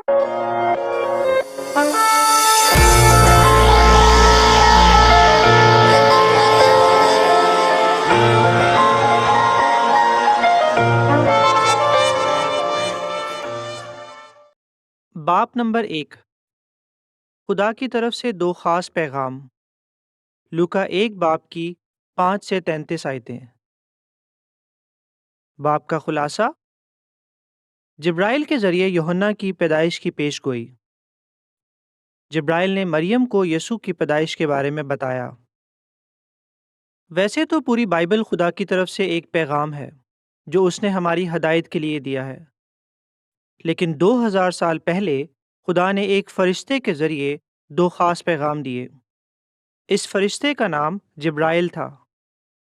باپ نمبر 1، خدا کی طرف سے دو خاص پیغام۔ لوکا 1 باپ کی 5 سے 33 آیتیں۔ باپ کا خلاصہ: جبرائیل کے ذریعے یوحنا کی پیدائش کی پیش گوئی۔ جبرائیل نے مریم کو یسوع کی پیدائش کے بارے میں بتایا۔ ویسے تو پوری بائبل خدا کی طرف سے ایک پیغام ہے جو اس نے ہماری ہدایت کے لیے دیا ہے، لیکن 2000 سال پہلے خدا نے ایک فرشتے کے ذریعے دو خاص پیغام دیے۔ اس فرشتے کا نام جبرائیل تھا۔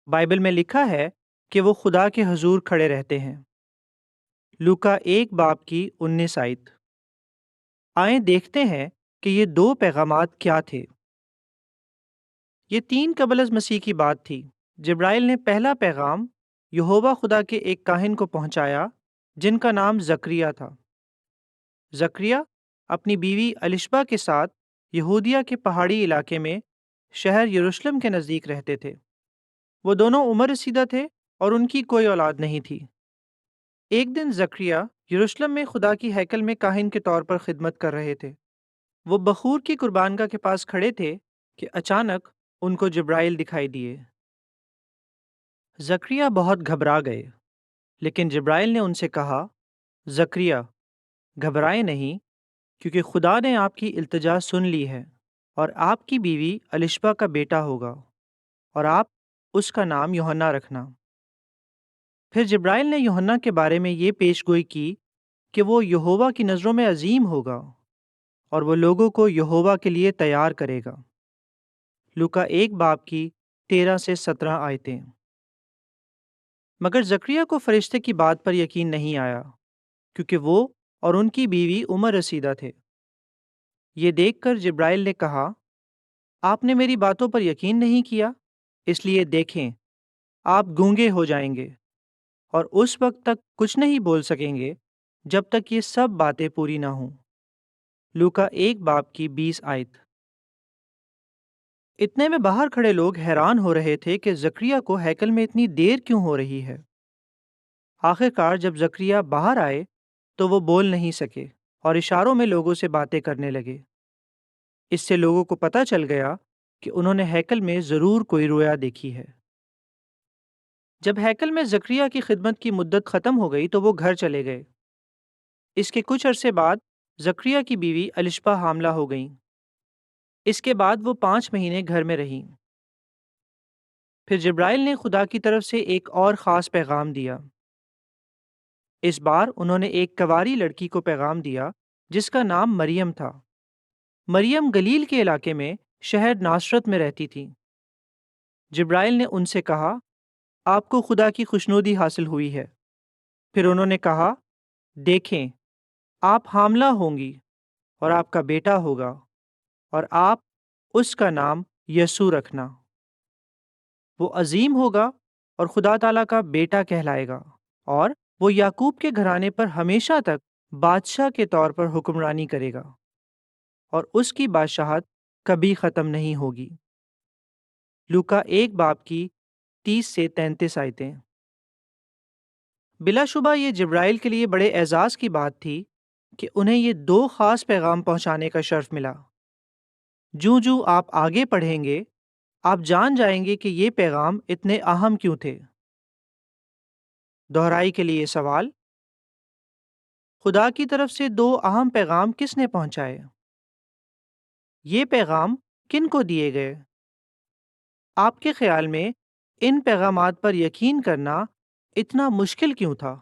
بائبل میں لکھا ہے کہ وہ خدا کے حضور کھڑے رہتے ہیں۔ لوکا 1 باپ کی 19 آیت۔ آئیں دیکھتے ہیں کہ یہ دو پیغامات کیا تھے۔ یہ 3 قبل از مسیح کی بات تھی۔ جبرائیل نے پہلا پیغام یہوہ خدا کے ایک کاہن کو پہنچایا جن کا نام زکریا تھا۔ زکریا اپنی بیوی الشبہ کے ساتھ یہودیہ کے پہاڑی علاقے میں شہر یروشلم کے نزدیک رہتے تھے۔ وہ دونوں عمر رسیدہ تھے اور ان کی کوئی اولاد نہیں تھی۔ ایک دن زکریا یروشلم میں خدا کی ہیکل میں کاہن کے طور پر خدمت کر رہے تھے۔ وہ بخور کی قربانگاہ کے پاس کھڑے تھے کہ اچانک ان کو جبرائیل دکھائی دیے۔ زکریا بہت گھبرا گئے، لیکن جبرائیل نے ان سے کہا، زکریا گھبرائے نہیں، کیونکہ خدا نے آپ کی التجا سن لی ہے، اور آپ کی بیوی الشبہ کا بیٹا ہوگا، اور آپ اس کا نام یوحنا رکھنا۔ پھر جبرائیل نے یوحنا کے بارے میں یہ پیش گوئی کی کہ وہ یہوہ کی نظروں میں عظیم ہوگا اور وہ لوگوں کو یہوہ کے لیے تیار کرے گا۔ لوکا 1 باپ کی 13 سے 17 آیتیں۔ مگر زکریا کو فرشتے کی بات پر یقین نہیں آیا، کیونکہ وہ اور ان کی بیوی عمر رسیدہ تھے۔ یہ دیکھ کر جبرائیل نے کہا، آپ نے میری باتوں پر یقین نہیں کیا، اس لیے دیکھیں آپ گونگے ہو جائیں گے اور اس وقت تک کچھ نہیں بول سکیں گے جب تک یہ سب باتیں پوری نہ ہوں۔ لوکا 1 باپ کی 20 آیت۔ اتنے میں باہر کھڑے لوگ حیران ہو رہے تھے کہ زکریا کو ہیکل میں اتنی دیر کیوں ہو رہی ہے۔ آخرکار جب زکریا باہر آئے تو وہ بول نہیں سکے اور اشاروں میں لوگوں سے باتیں کرنے لگے۔ اس سے لوگوں کو پتہ چل گیا کہ انہوں نے ہیکل میں ضرور کوئی رویا دیکھی ہے۔ جب ہیکل میں زکریا کی خدمت کی مدت ختم ہو گئی تو وہ گھر چلے گئے۔ اس کے کچھ عرصے بعد زکریا کی بیوی الشبہ حاملہ ہو گئیں۔ اس کے بعد وہ 5 مہینے گھر میں رہیں۔ پھر جبرائیل نے خدا کی طرف سے ایک اور خاص پیغام دیا۔ اس بار انہوں نے ایک کنواری لڑکی کو پیغام دیا جس کا نام مریم تھا۔ مریم گلیل کے علاقے میں شہر ناصرت میں رہتی تھی۔ جبرائیل نے ان سے کہا، آپ کو خدا کی خوشنودی حاصل ہوئی ہے۔ پھر انہوں نے کہا، دیکھیں آپ حاملہ ہوں گی اور آپ کا بیٹا ہوگا، اور آپ اس کا نام یسوع رکھنا۔ وہ عظیم ہوگا اور خدا تعالیٰ کا بیٹا کہلائے گا، اور وہ یعقوب کے گھرانے پر ہمیشہ تک بادشاہ کے طور پر حکمرانی کرے گا، اور اس کی بادشاہت کبھی ختم نہیں ہوگی۔ لوکا 1 باپ کی 30 سے 33 آیتیں۔ بلا شبہ یہ جبرائیل کے لیے بڑے اعزاز کی بات تھی کہ انہیں یہ دو خاص پیغام پہنچانے کا شرف ملا۔ جوں جوں آپ آگے پڑھیں گے، آپ جان جائیں گے کہ یہ پیغام اتنے اہم کیوں تھے۔ دہرائی کے لیے سوال: خدا کی طرف سے دو اہم پیغام کس نے پہنچائے؟ یہ پیغام کن کو دیے گئے؟ آپ کے خیال میں ان پیغامات پر یقین کرنا اتنا مشکل کیوں تھا؟